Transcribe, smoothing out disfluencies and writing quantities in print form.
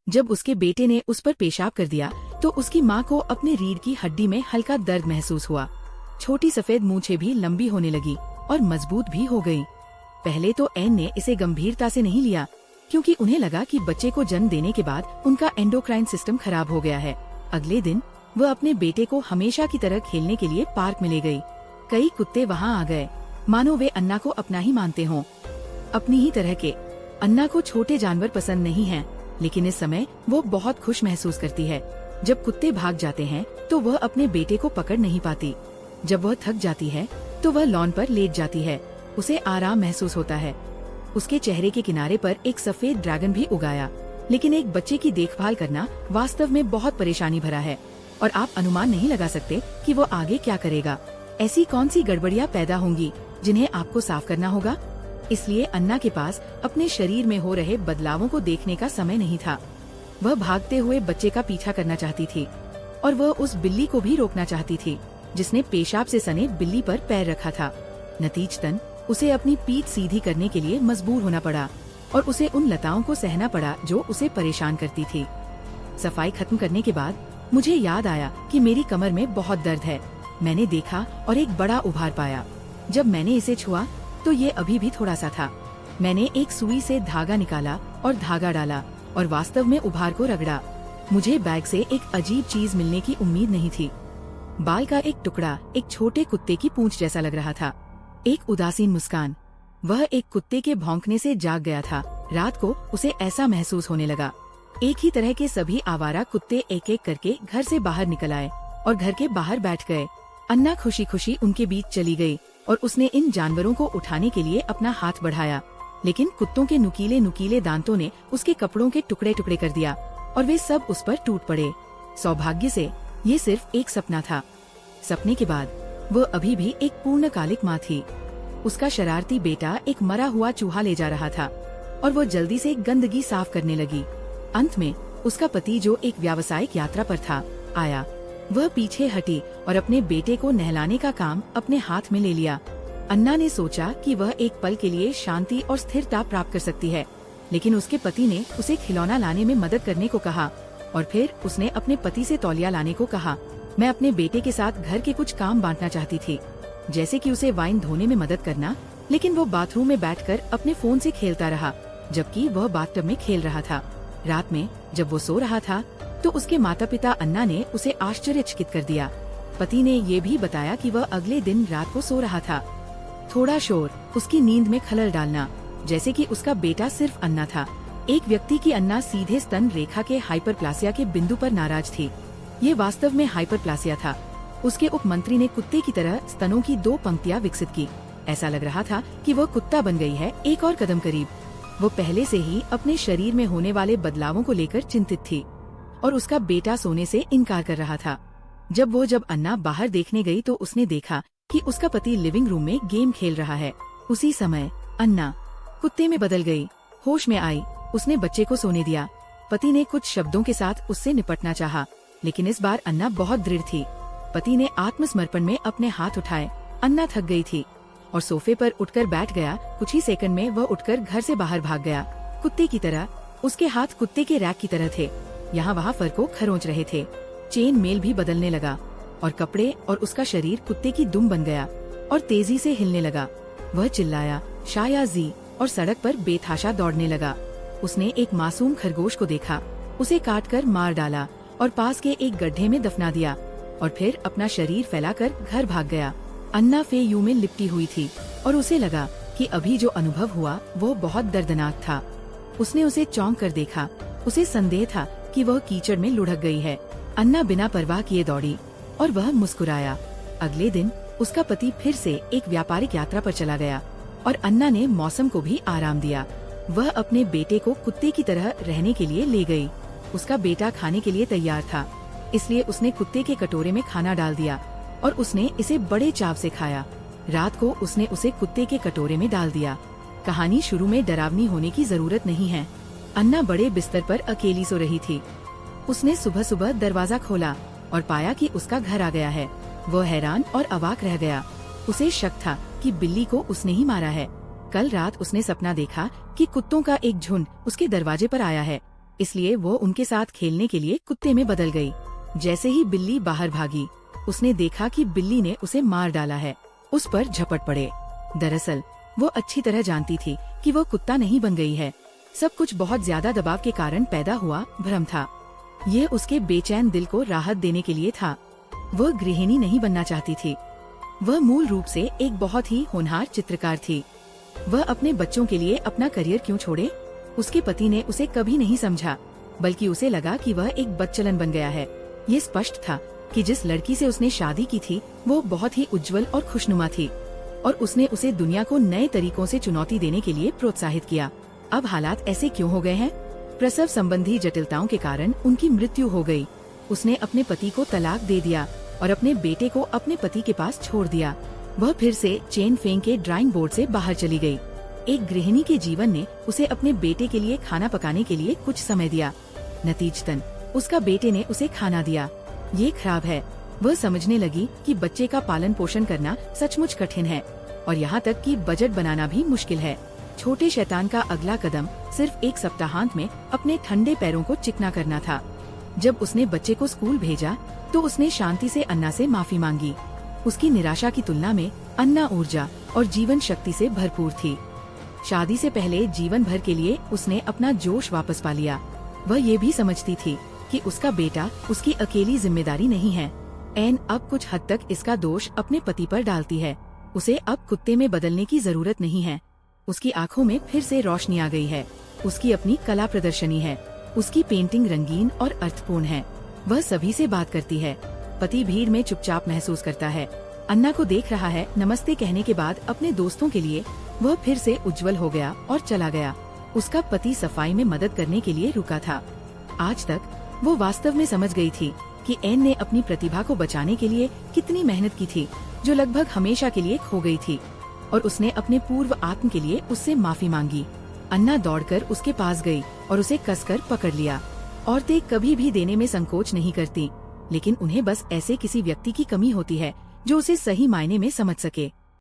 जब उसके बेटे ने उस पर पेशाब कर दिया तो उसकी माँ को अपने रीढ़ की हड्डी में हल्का दर्द महसूस हुआ। छोटी सफेद मूंछें भी लंबी होने लगी और मजबूत भी हो गई। पहले तो एन ने इसे गंभीरता से नहीं लिया, क्योंकि उन्हें लगा कि बच्चे को जन्म देने के बाद उनका एंडोक्राइन सिस्टम खराब हो गया है। अगले दिन वह अपने बेटे को हमेशा की तरह खेलने के लिए पार्क में ले गई। कई कुत्ते वहाँ आ गए, मानो वे अन्ना को अपना ही मानते हों। अपनी ही तरह के। अन्ना को छोटे जानवर पसंद नहीं हैं, लेकिन इस समय वो बहुत खुश महसूस करती है। जब कुत्ते भाग जाते हैं तो वह अपने बेटे को पकड़ नहीं पाती। जब वह थक जाती है तो वह लॉन पर लेट जाती है। उसे आराम महसूस होता है। उसके चेहरे के किनारे पर एक सफेद ड्रैगन भी उगाया। लेकिन एक बच्चे की देखभाल करना वास्तव में बहुत परेशानी भरा है और आप अनुमान नहीं लगा सकते कि वो आगे क्या करेगा। ऐसी कौन सी गड़बड़ियाँ पैदा होंगी जिन्हें आपको साफ करना होगा। इसलिए अन्ना के पास अपने शरीर में हो रहे बदलावों को देखने का समय नहीं था। वह भागते हुए बच्चे का पीछा करना चाहती थी और वह उस बिल्ली को भी रोकना चाहती थी जिसने पेशाब से सने बिल्ली पर पैर रखा था। नतीजतन उसे अपनी पीठ सीधी करने के लिए मजबूर होना पड़ा और उसे उन लताओं को सहना पड़ा जो उसे परेशान करती थी। सफाई खत्म करने के बाद मुझे याद आया कि मेरी कमर में बहुत दर्द है। मैंने देखा और एक बड़ा उभार पाया। जब मैंने इसे छुआ तो ये अभी भी थोड़ा सा था। मैंने एक सुई से धागा निकाला और धागा डाला और वास्तव में उभार को रगड़ा। मुझे बैग से एक अजीब चीज मिलने की उम्मीद नहीं थी। बाल का एक टुकड़ा एक छोटे कुत्ते की पूंछ जैसा लग रहा था। एक उदासीन मुस्कान। वह एक कुत्ते के भौंकने से जाग गया था। रात को उसे ऐसा महसूस होने लगा। एक ही तरह के सभी आवारा कुत्ते एक एक करके घर से बाहर निकल आए और घर के बाहर बैठ गए। अन्ना खुशी खुशी उनके बीच चली गई और उसने इन जानवरों को उठाने के लिए अपना हाथ बढ़ाया, लेकिन कुत्तों के नुकीले नुकीले दांतों ने उसके कपड़ों के टुकड़े टुकड़े कर दिया और वे सब उस पर टूट पड़े। सौभाग्य से ये सिर्फ एक सपना था। सपने के बाद वह अभी भी एक पूर्णकालिक माँ थी। उसका शरारती बेटा एक मरा हुआ चूहा ले जा रहा था और वो जल्दी से गंदगी साफ करने लगी। अंत में उसका पति, जो एक व्यावसायिक यात्रा पर था, आया। वह पीछे हटी और अपने बेटे को नहलाने का काम अपने हाथ में ले लिया। अन्ना ने सोचा कि वह एक पल के लिए शांति और स्थिरता प्राप्त कर सकती है, लेकिन उसके पति ने उसे खिलौना लाने में मदद करने को कहा और फिर उसने अपने पति से तौलिया लाने को कहा। मैं अपने बेटे के साथ घर के कुछ काम बांटना चाहती थी, जैसे कि उसे वाइन धोने में मदद करना, लेकिन वो बाथरूम में बैठकर अपने फोन से खेलता रहा जबकि वह बाथटब में खेल रहा था। रात में जब वो सो रहा था तो उसके माता पिता अन्ना ने उसे आश्चर्यचकित कर दिया। पति ने ये भी बताया कि वह अगले दिन रात को सो रहा था। थोड़ा शोर, उसकी नींद में खलल डालना, जैसे कि उसका बेटा सिर्फ अन्ना था। एक व्यक्ति की अन्ना सीधे स्तन रेखा के हाइपरप्लासिया के बिंदु पर नाराज थी। ये वास्तव में हाइपरप्लासिया था। उसके उपमंत्री ने कुत्ते की तरह स्तनों की 2 पंक्तियां विकसित की। ऐसा लग रहा था कि वह कुत्ता बन गई है, एक और कदम करीब। वो पहले से ही अपने शरीर में होने वाले बदलावों को लेकर चिंतित थी और उसका बेटा सोने से इनकार कर रहा था। जब अन्ना बाहर देखने गई तो उसने देखा कि उसका पति लिविंग रूम में गेम खेल रहा है। उसी समय अन्ना कुत्ते में बदल गई। होश में आई, उसने बच्चे को सोने दिया। पति ने कुछ शब्दों के साथ उससे निपटना चाहा, लेकिन इस बार अन्ना बहुत दृढ़ थी। पति ने आत्मसमर्पण में अपने हाथ उठाए। अन्ना थक गई थी और सोफे पर उठकर बैठ गया। कुछ ही सेकंड में वह उठकर घर से बाहर भाग गया। कुत्ते की तरह उसके हाथ कुत्ते के रैक की तरह थे, यहाँ वहाँ फर को खरोंच रहे थे। चेन मेल भी बदलने लगा और कपड़े और उसका शरीर कुत्ते की दुम बन गया और तेजी से हिलने लगा। वह चिल्लाया, शाया जी, और सड़क पर बेतहाशा दौड़ने लगा। उसने एक मासूम खरगोश को देखा, उसे काटकर मार डाला और पास के एक गड्ढे में दफना दिया और फिर अपना शरीर फैलाकर घर भाग गया। अन्ना फेयू में लिपटी हुई थी और उसे लगा कि अभी जो अनुभव हुआ वो बहुत दर्दनाक था। उसने उसे चौंक कर देखा। उसे संदेह था कि वह कीचड़ में लुढ़क गई है। अन्ना बिना परवाह किए दौड़ी और वह मुस्कुराया। अगले दिन उसका पति फिर से एक व्यापारिक यात्रा पर चला गया और अन्ना ने मौसम को भी आराम दिया। वह अपने बेटे को कुत्ते की तरह रहने के लिए ले गई। उसका बेटा खाने के लिए तैयार था, इसलिए उसने कुत्ते के कटोरे में खाना डाल दिया और उसने इसे बड़े चाव से खाया। रात को उसने उसे कुत्ते के कटोरे में डाल दिया। कहानी शुरू में डरावनी होने की जरूरत नहीं है। अन्ना बड़े बिस्तर पर अकेली सो रही थी। उसने सुबह सुबह दरवाजा खोला और पाया कि उसका घर आ गया है। वह हैरान और अवाक रह गया। उसे शक था कि बिल्ली को उसने ही मारा है। कल रात उसने सपना देखा कि कुत्तों का एक झुंड उसके दरवाजे पर आया है। इसलिए वो उनके साथ खेलने के लिए कुत्ते में बदल गई। जैसे ही बिल्ली बाहर भागी, उसने देखा कि बिल्ली ने उसे मार डाला है। उस पर झपट पड़े। दरअसल वो अच्छी तरह जानती थी कि वो कुत्ता नहीं बन गई है। सब कुछ बहुत ज्यादा दबाव के कारण पैदा हुआ भ्रम था। ये उसके बेचैन दिल को राहत देने के लिए था। वह गृहिणी नहीं बनना चाहती थी। वह मूल रूप से एक बहुत ही होनहार चित्रकार थी। वह अपने बच्चों के लिए अपना करियर क्यों छोड़े? उसके पति ने उसे कभी नहीं समझा, बल्कि उसे लगा कि वह एक बदचलन बन गया है। ये स्पष्ट था कि जिस लड़की से उसने शादी की थी वो बहुत ही उज्जवल और खुशनुमा थी, और उसने उसे दुनिया को नए तरीकों से चुनौती देने के लिए प्रोत्साहित किया। अब हालात ऐसे क्यों हो गए हैं? प्रसव संबंधी जटिलताओं के कारण उनकी मृत्यु हो गई। उसने अपने पति को तलाक दे दिया और अपने बेटे को अपने पति के पास छोड़ दिया। वह फिर से चेन फेंग के ड्राइंग बोर्ड से बाहर चली गई। एक गृहिणी के जीवन ने उसे अपने बेटे के लिए खाना पकाने के लिए कुछ समय दिया। नतीजतन उसका बेटे ने उसे खाना दिया। ये खराब है। वह समझने लगी कि बच्चे का पालन पोषण करना सचमुच कठिन है, और यहाँ तक कि बजट बनाना भी मुश्किल है। छोटे शैतान का अगला कदम सिर्फ एक सप्ताहांत में अपने ठंडे पैरों को चिकना करना था। जब उसने बच्चे को स्कूल भेजा तो उसने शांति से अन्ना से माफी मांगी। उसकी निराशा की तुलना में अन्ना ऊर्जा और जीवन शक्ति से भरपूर थी। शादी से पहले जीवन भर के लिए उसने अपना जोश वापस पा लिया। वह ये भी समझती थी कि उसका बेटा उसकी अकेली जिम्मेदारी नहीं है। एन अब कुछ हद तक इसका दोष अपने पति पर डालती है। उसे अब कुत्ते में बदलने की जरूरत नहीं है। उसकी आंखों में फिर से रोशनी आ गई है। उसकी अपनी कला प्रदर्शनी है। उसकी पेंटिंग रंगीन और अर्थपूर्ण है। वह सभी से बात करती है। पति भीड़ में चुपचाप महसूस करता है। अन्ना को देख रहा है। नमस्ते कहने के बाद अपने दोस्तों के लिए वह फिर से उज्जवल हो गया और चला गया। उसका पति सफाई में मदद करने के लिए रुका था। आज तक वो वास्तव में समझ गई थी कि एन ने अपनी प्रतिभा को बचाने के लिए कितनी मेहनत की थी, जो लगभग हमेशा के लिए खो गई थी, और उसने अपने पूर्व आत्म के लिए उससे माफी मांगी। अन्ना दौड़कर उसके पास गई और उसे कसकर पकड़ लिया। औरतें कभी भी देने में संकोच नहीं करती, लेकिन उन्हें बस ऐसे किसी व्यक्ति की कमी होती है जो उसे सही मायने में समझ सके।